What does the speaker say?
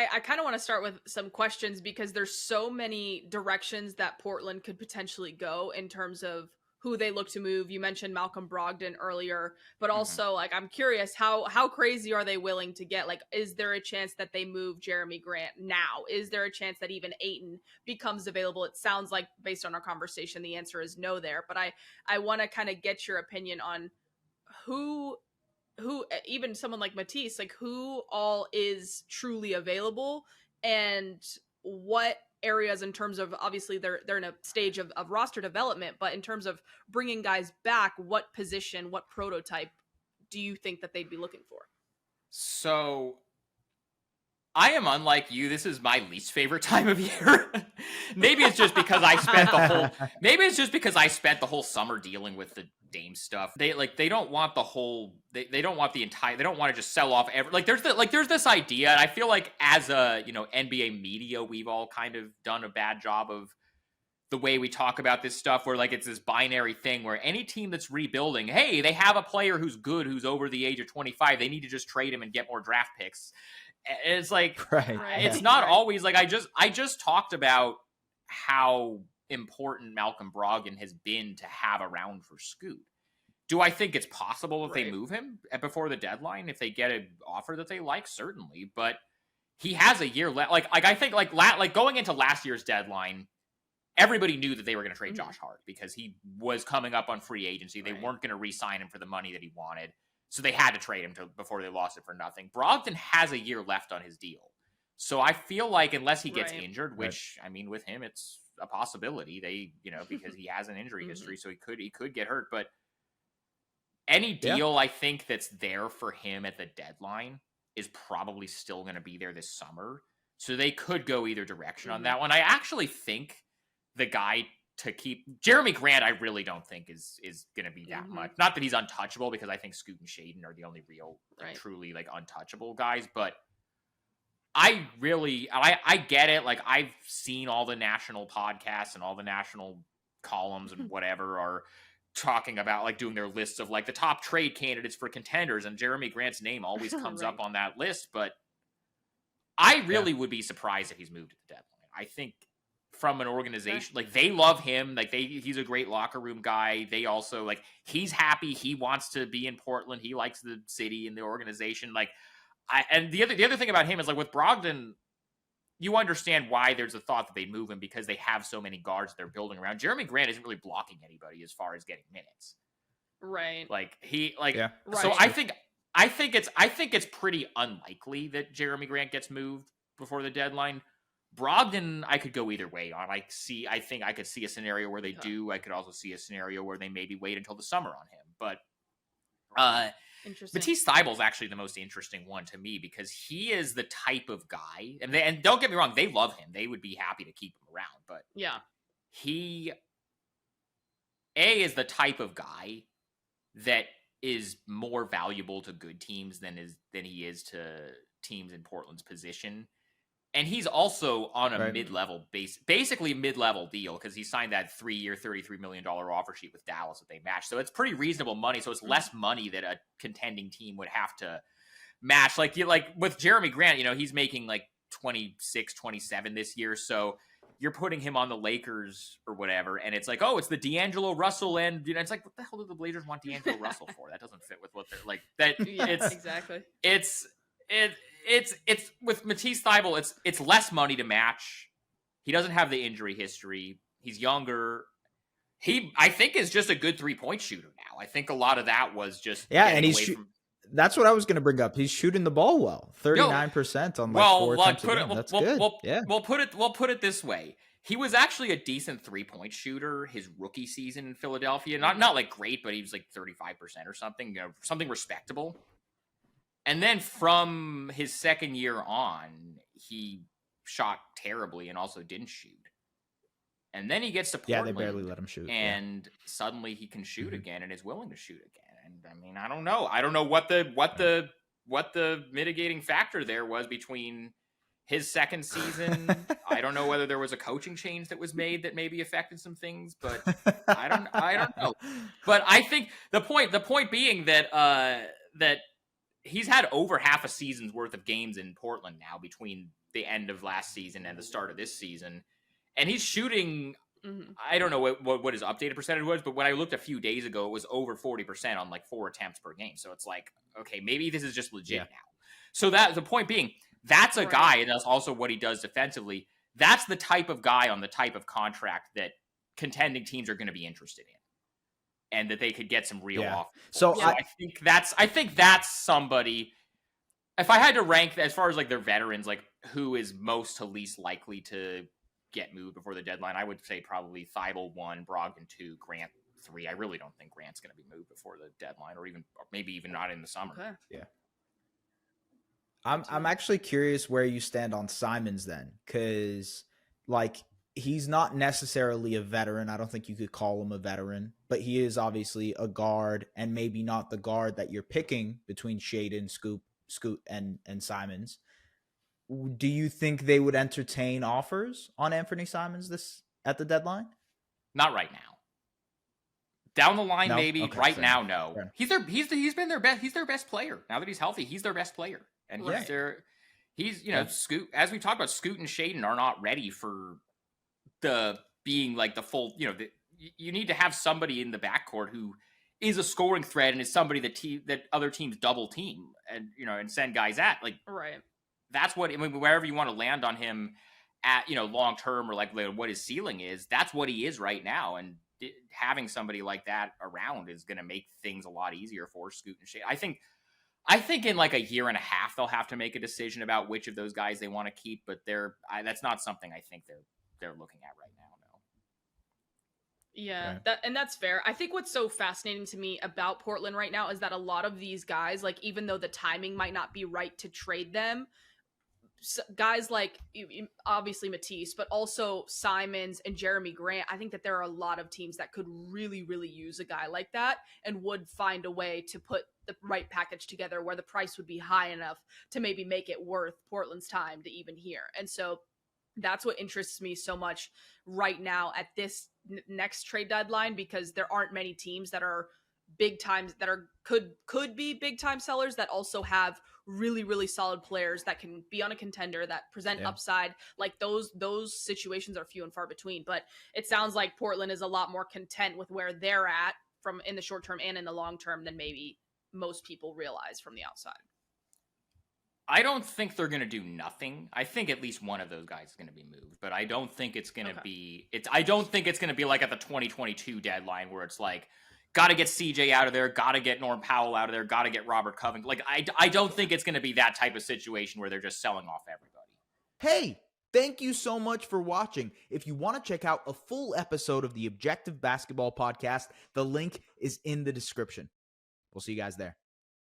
I kind of want to start with some questions because there's so many directions that Portland could potentially go in terms of who they look to move. You mentioned Malcolm Brogdon earlier, but also like I'm curious how crazy are they willing to get? Like, is there a chance that they move Jerami Grant now? Is there a chance that even Ayton becomes available? It sounds like based on our conversation, the answer is no there. But I want to kind of get your opinion on who even someone like Matisse, like who all is truly available and what areas in terms of obviously they're in a stage of roster development, but in terms of bringing guys back, what position, what prototype do you think that they'd be looking for? So I am unlike you. This is my least favorite time of year. Maybe it's just because I spent the whole summer dealing with the Dame stuff. They don't want the whole they don't want the entire, they don't want to just sell off every, there's this idea, and I feel like as a, NBA media, we've all kind of done a bad job of the way we talk about this stuff, where like it's this binary thing where any team that's rebuilding, hey, they have a player who's good, who's over the age of 25, they need to just trade him and get more draft picks. And it's like, right. It's not always like, I just talked about how important Malcolm Brogdon has been to have around for Scoot. Do I think it's possible if they move him before the deadline, if they get an offer that they like? Certainly, but he has a year left. Like I think like going into last year's deadline, everybody knew that they were going to trade Josh Hart because he was coming up on free agency. They weren't going to re-sign him for the money that he wanted. So they had to trade him before they lost it for nothing. Brogdon has a year left on his deal. So I feel like unless he gets injured, which, I mean, with him, it's a possibility. Because he has an injury history, so he could get hurt. But any deal I think that's there for him at the deadline is probably still going to be there this summer. So they could go either direction on that one. I actually think the guy to keep Jerami Grant, I really don't think is going to be that much. Not that he's untouchable, because I think Scoot and Shaden are the only real, truly like untouchable guys. But I get it. Like, I've seen all the national podcasts and all the national columns and whatever are talking about like doing their lists of like the top trade candidates for contenders, and Jerami Grant's name always comes up on that list. But I really would be surprised if he's moved at the deadline. I think from an organization, like they love him, like he's a great locker room guy. They also like, he's happy, he wants to be in Portland, he likes the city and the organization. Like, and the other thing about him is like with Brogdon, you understand why there's a thought that they move him, because they have so many guards they're building around. Jerami Grant isn't really blocking anybody as far as getting minutes. Right. Like he like Right. So I think it's pretty unlikely that Jerami Grant gets moved before the deadline. Brogdon, I could go either way on. I think I could see a scenario where they do. I could also see a scenario where they maybe wait until the summer on him. But Matisse Thybulle is actually the most interesting one to me, because he is the type of guy, and don't get me wrong, they love him. They would be happy to keep him around, but he is the type of guy that is more valuable to good teams than he is to teams in Portland's position. And he's also on a mid-level basically mid-level deal, because he signed that 3-year, $33 million offer sheet with Dallas that they matched. So it's pretty reasonable money. So it's less money that a contending team would have to match. Like with Jerami Grant, he's making like 26, 27 this year. So you're putting him on the Lakers or whatever, and it's like, oh, it's the D'Angelo Russell, and it's like, what the hell do the Blazers want D'Angelo Russell for? That doesn't fit with what they're like. Exactly. It's with Matisse Thybulle, it's less money to match. He doesn't have the injury history. He's younger. He, I think, is just a good 3-point shooter now. I think a lot of that was just and he's that's what I was going to bring up. He's shooting the ball well, 39% on four attempts a game. That's good. We'll put it this way. He was actually a decent 3-point shooter his rookie season in Philadelphia. Not like great, but he was like 35% or something. Something respectable. And then from his second year on, he shot terribly and also didn't shoot. And then he gets to Portland. Yeah, they barely let him shoot. And suddenly he can shoot again and is willing to shoot again. And I mean, I don't know. I don't know what the mitigating factor there was between his second season. I don't know whether there was a coaching change that was made that maybe affected some things, but I don't know. But I think the point being that he's had over half a season's worth of games in Portland now between the end of last season and the start of this season. And he's shooting, I don't know what his updated percentage was, but when I looked a few days ago, it was over 40% on like 4 attempts per game. So it's like, okay, maybe this is just legit now. So that the point being, that's a guy, and that's also what he does defensively. That's the type of guy on the type of contract that contending teams are going to be interested in, and that they could get some real off. So I think that's somebody. If I had to rank as far as like their veterans, like who is most to least likely to get moved before the deadline, I would say probably Thybulle 1, Brogdon 2, Grant 3. I really don't think Grant's going to be moved before the deadline, or maybe even not in the summer. Okay. Yeah. I'm actually curious where you stand on Simons then, because like he's not necessarily a veteran. I don't think you could call him a veteran, but he is obviously a guard, and maybe not the guard that you're picking between Shaedon, Scoot, and Simons. Do you think they would entertain offers on Anfernee Simons at the deadline? Not right now. Down the line, maybe. Okay, right now, no. He's their best player. Now that he's healthy, he's their best player. And he's Scoot, as we talked about, Scoot and Shaedon are not ready for being like the full, you need to have somebody in the backcourt who is a scoring threat and is somebody that other teams double team and send guys at. Like, right. That's what, wherever you want to land on him at, long term, or like what his ceiling is, that's what he is right now. And having somebody like that around is going to make things a lot easier for Scoot and Shaedon. I think in like a year and a half, they'll have to make a decision about which of those guys they want to keep, but that's not something I think they're looking at right now. No. Yeah, that's fair. I think what's so fascinating to me about Portland right now is that a lot of these guys, like even though the timing might not be right to trade them, guys like obviously Matisse, but also Simons and Jerami Grant, I think that there are a lot of teams that could really, really use a guy like that and would find a way to put the right package together where the price would be high enough to maybe make it worth Portland's time to even hear. And so that's what interests me so much right now at this next trade deadline, because there aren't many teams that are big times that are could be big time sellers that also have really, really solid players that can be on a contender that present upside. Like those situations are few and far between, but it sounds like Portland is a lot more content with where they're at from in the short term and in the long term than maybe most people realize from the outside. I don't think they're going to do nothing. I think at least one of those guys is going to be moved, but I don't think it's going to be. I don't think it's going to be like at the 2022 deadline where it's like, got to get CJ out of there, got to get Norm Powell out of there, got to get Robert Covington. Like I don't think it's going to be that type of situation where they're just selling off everybody. Hey, thank you so much for watching. If you want to check out a full episode of the Objective Basketball Podcast, the link is in the description. We'll see you guys there.